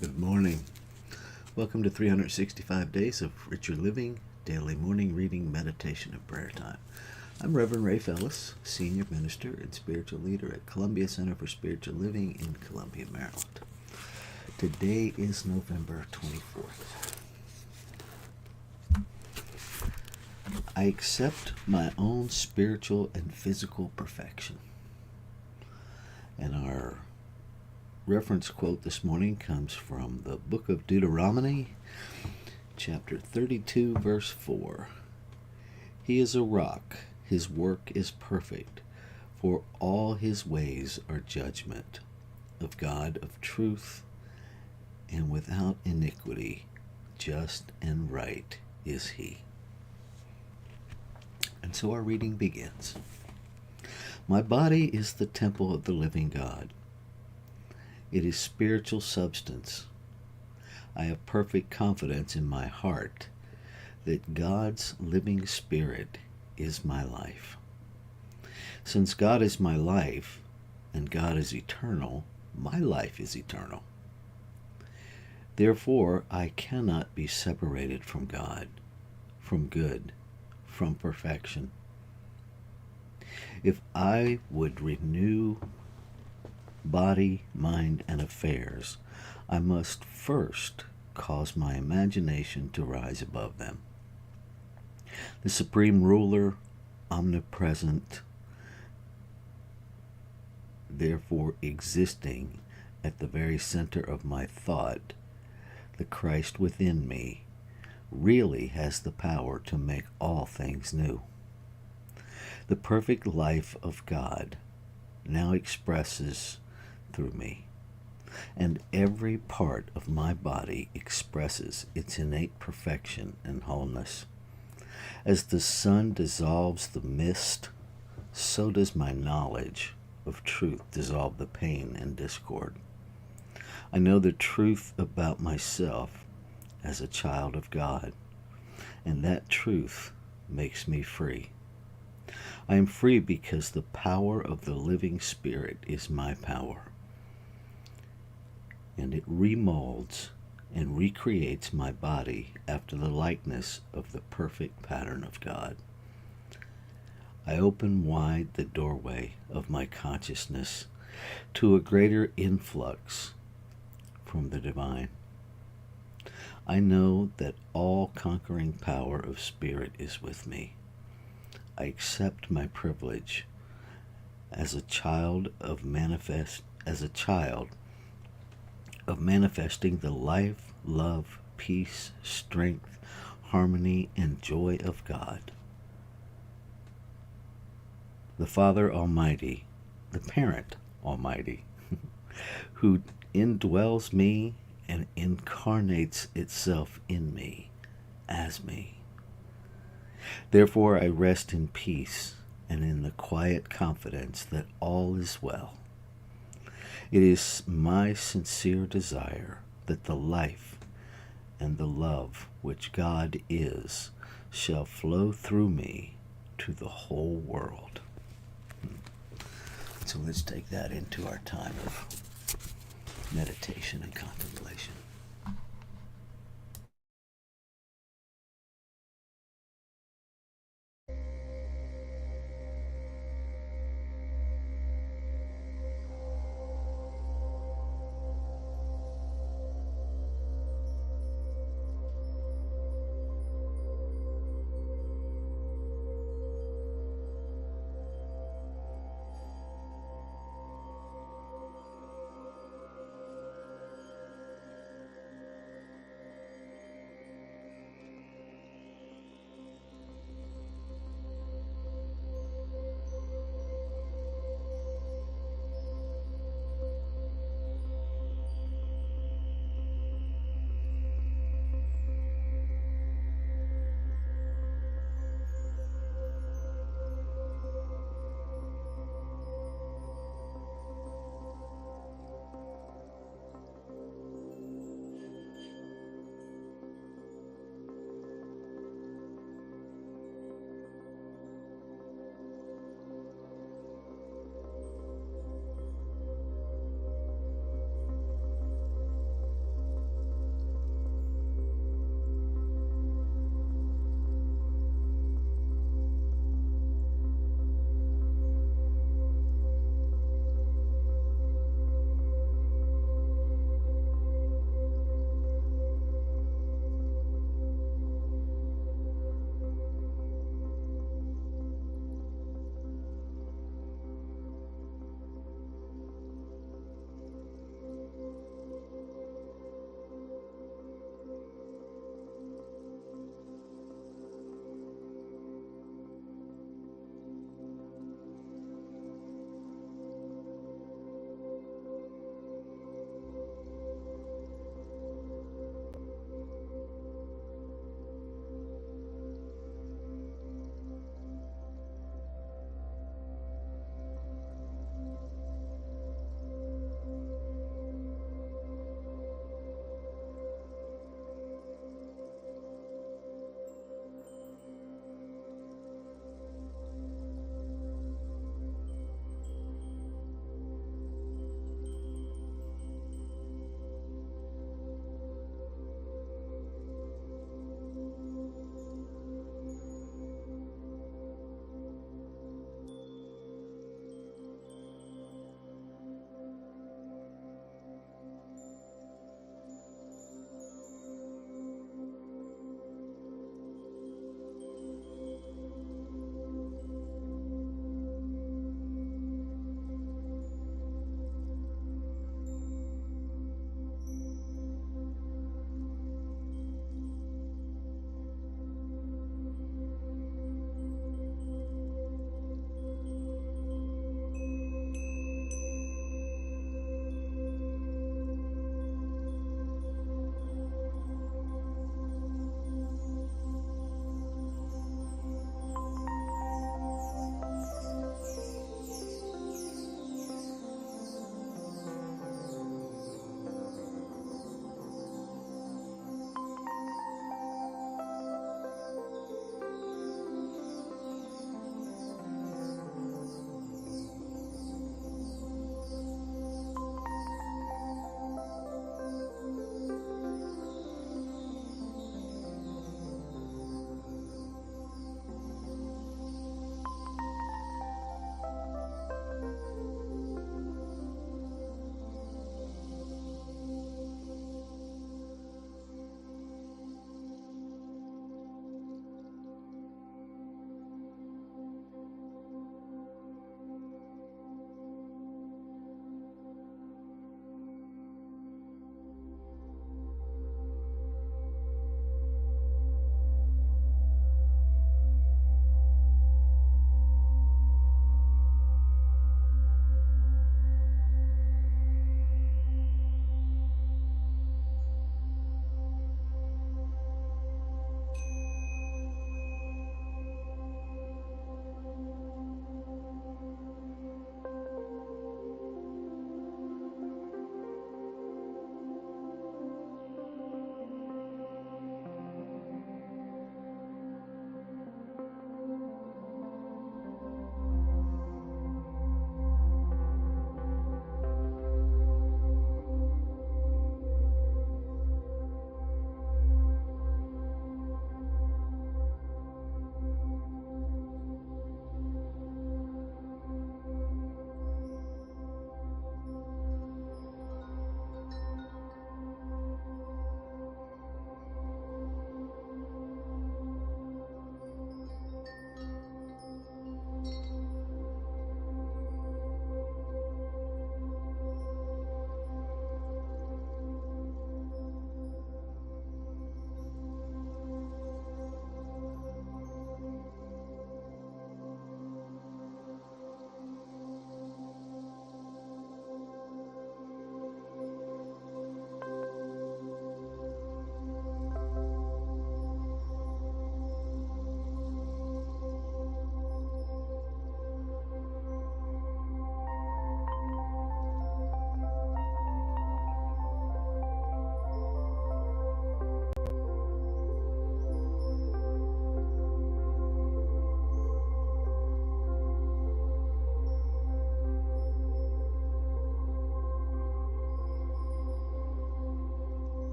Good morning. Welcome to 365 Days of Richer Living, Daily Morning Reading, Meditation, and Prayer Time. I'm Reverend Ralph Ellis, Senior Minister and Spiritual Leader at Columbia Center for Spiritual Living in Columbia, Maryland. Today is November 24th. I accept my own spiritual and physical perfection. And our reference quote this morning comes from the book of Deuteronomy, chapter 32, verse 4. He is a rock, his work is perfect, for all his ways are judgment, of God of truth, and without iniquity, just and right is he. And so our reading begins. My body is the temple of the living God. It is spiritual substance. I have perfect confidence in my heart that God's living spirit is my life. Since God is my life and God is eternal, my life is eternal. Therefore, I cannot be separated from God, from good, from perfection. If I would renew body, mind, and affairs, I must first cause my imagination to rise above them. The supreme ruler, omnipresent, therefore existing at the very center of my thought, the Christ within me, really has the power to make all things new. The perfect life of God now expresses through me, and every part of my body expresses its innate perfection and wholeness. As the sun dissolves the mist, so does my knowledge of truth dissolve the pain and discord. I know the truth about myself as a child of God, and that truth makes me free. I am free because the power of the living Spirit is my power, and it remolds and recreates my body after the likeness of the perfect pattern of God. I open wide the doorway of my consciousness to a greater influx from the divine. I know that all conquering power of Spirit is with me. I accept my privilege as a child of manifesting the life, love, peace, strength, harmony, and joy of God. The Father Almighty, the Parent Almighty, who indwells me and incarnates itself in me as me. Therefore I rest in peace and in the quiet confidence that all is well. It is my sincere desire that the life and the love which God is shall flow through me to the whole world. So let's take that into our time of meditation and contemplation.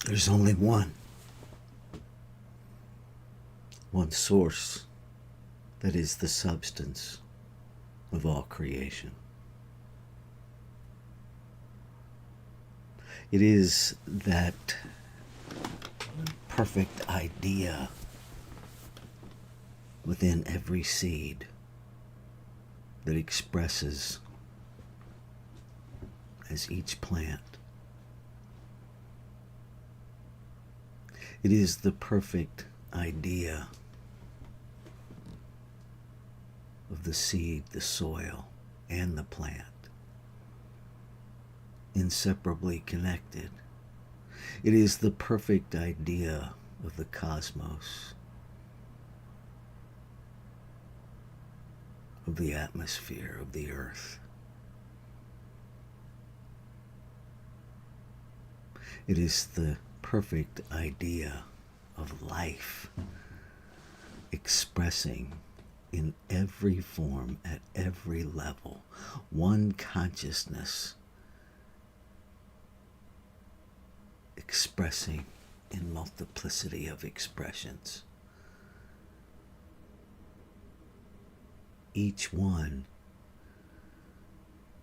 There's only one source that is the substance of all creation. It is that perfect idea within every seed that expresses as each plant. It is the perfect idea of the seed, the soil, and the plant, inseparably connected. It is the perfect idea of the cosmos, of the atmosphere, of the earth. It is the perfect idea of life expressing in every form, at every level, one consciousness expressing in multiplicity of expressions. Each one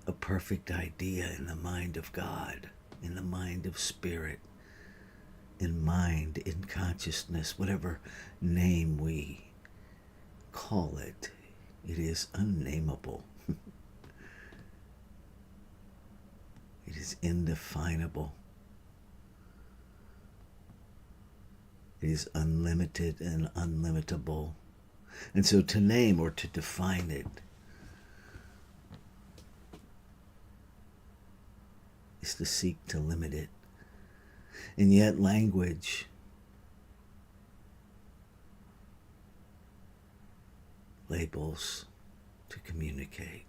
a perfect idea in the mind of God, in the mind of spirit, in mind, in consciousness, whatever name we call it. It is unnameable. It is indefinable. It is unlimited and unlimitable. And so to name or to define it is to seek to limit it. And yet language labels to communicate.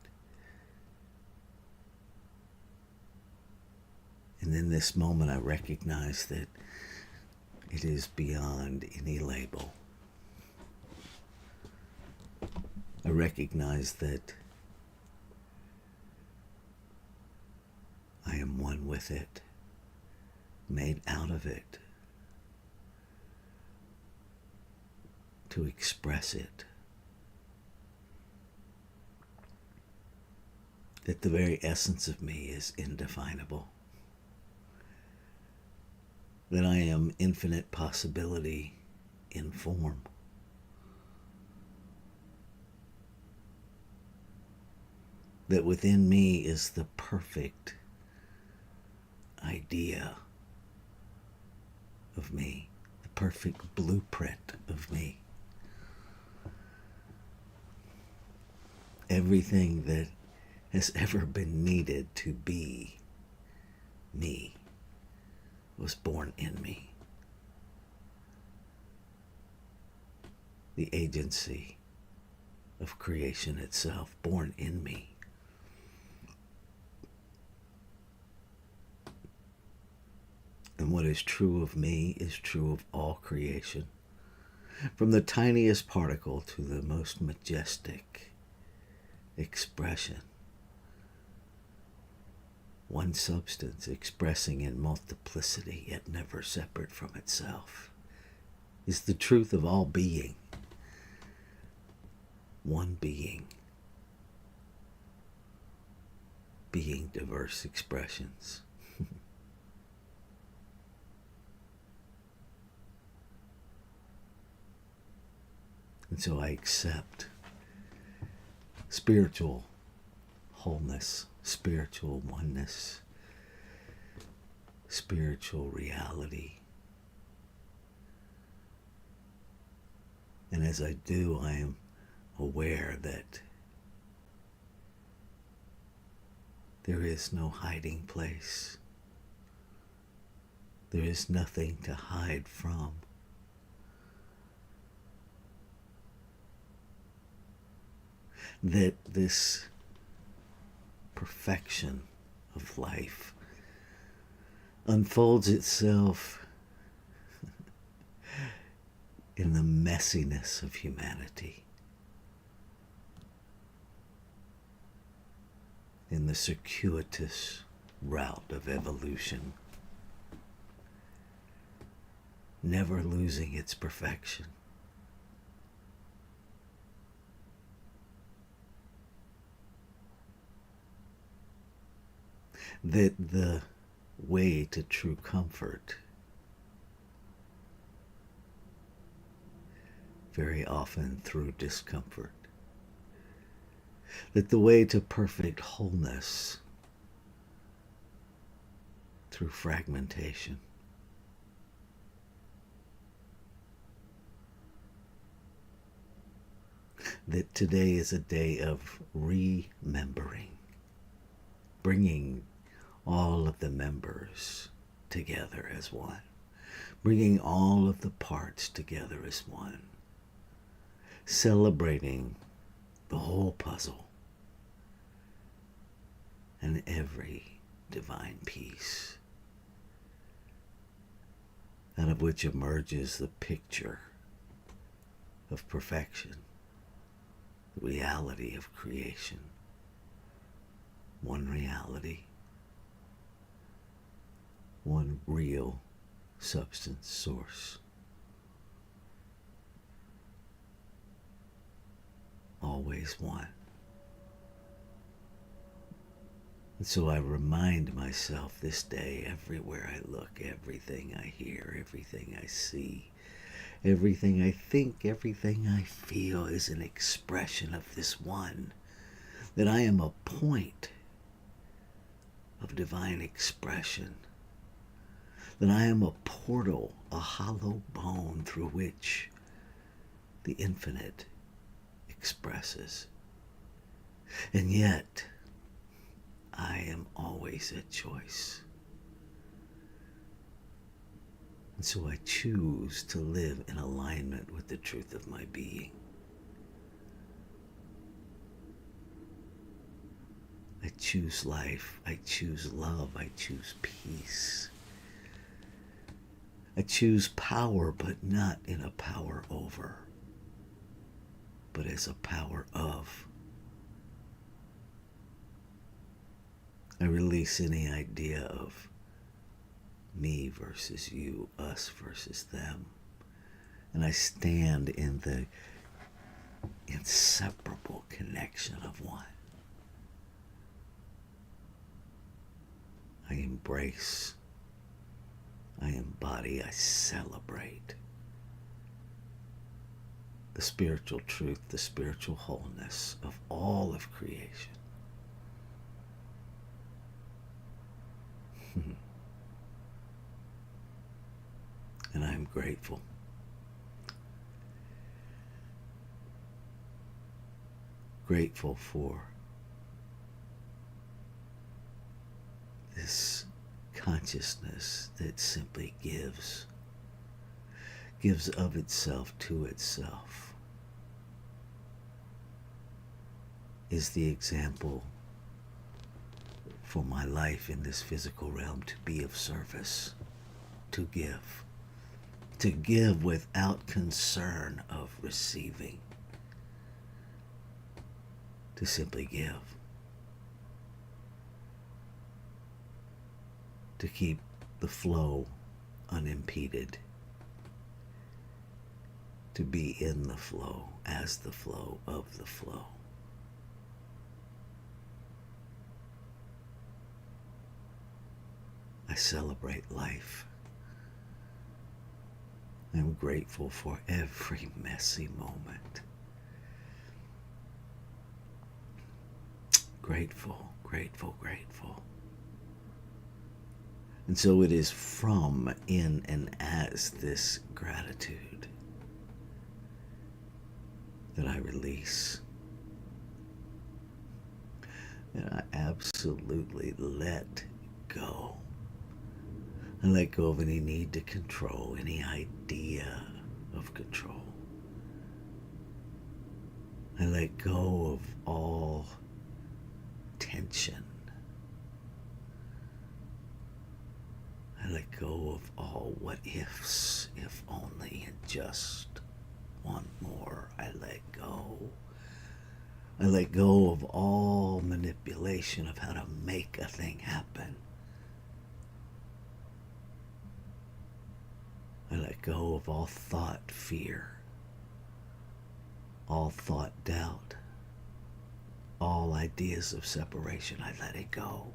And in this moment I recognize that it is beyond any label. I recognize that I am one with it, made out of it, to express it. That the very essence of me is indefinable. That I am infinite possibility in form. That within me is the perfect idea of me, the perfect blueprint of me. Everything that has ever been needed to be me was born in me. The agency of creation itself, born in me. And what is true of me is true of all creation, from the tiniest particle to the most majestic expression. One substance expressing in multiplicity, yet never separate from itself, is the truth of all being. One being, being diverse expressions. And so I accept spiritual wholeness, spiritual oneness, spiritual reality. And as I do, I am aware that there is no hiding place. There is nothing to hide from. That this perfection of life unfolds itself in the messiness of humanity, in the circuitous route of evolution. never losing its perfection. That the way to true comfort very often through discomfort. That the way to perfect wholeness through fragmentation. That today is a day of remembering, bringing all of the members together as one, bringing all of the parts together as one, celebrating the whole puzzle and every divine piece, out of which emerges the picture of perfection, the reality of creation, one reality, one real substance source. Always one. And so I remind myself this day, everywhere I look, everything I hear, everything I see, everything I think, everything I feel is an expression of this one. That I am a point of divine expression. That I am a portal, a hollow bone through which the infinite expresses. And yet, I am always a choice. And so I choose to live in alignment with the truth of my being. I choose life, I choose love, I choose peace. I choose power, but not in a power over, but as a power of. I release any idea of me versus you, us versus them. And I stand in the inseparable connection of one. I embrace, I embody, I celebrate the spiritual truth, the spiritual wholeness of all of creation. And I'm grateful. Grateful for this consciousness that simply gives of itself to itself, is the example for my life in this physical realm, to be of service, to give without concern of receiving, to simply give, to keep the flow unimpeded, to be in the flow, as the flow of the flow. I celebrate life. I'm grateful for every messy moment. Grateful, grateful, grateful. And so it is from, in, and as this gratitude that I release. And I absolutely let go. I let go of any need to control, any idea of control. I let go of all tension. I let go of all what ifs, if only, and just one more. I let go. I let go of all manipulation of how to make a thing happen. I let go of all thought fear, all thought doubt, all ideas of separation. I let it go.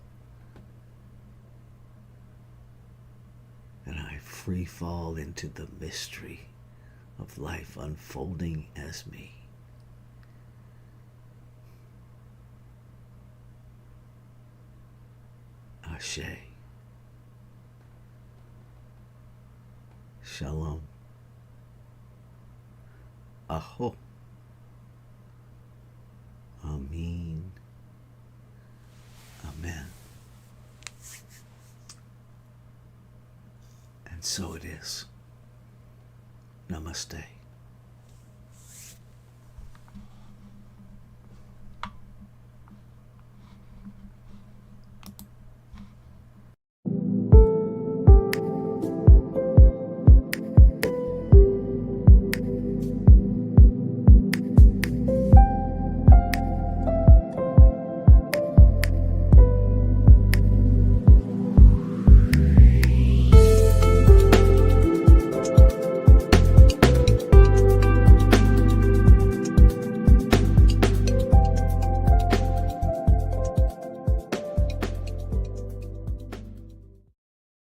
And I free fall into the mystery of life unfolding as me. Ashe. Shalom. Aho. Amen. Amen. And so it is. Namaste.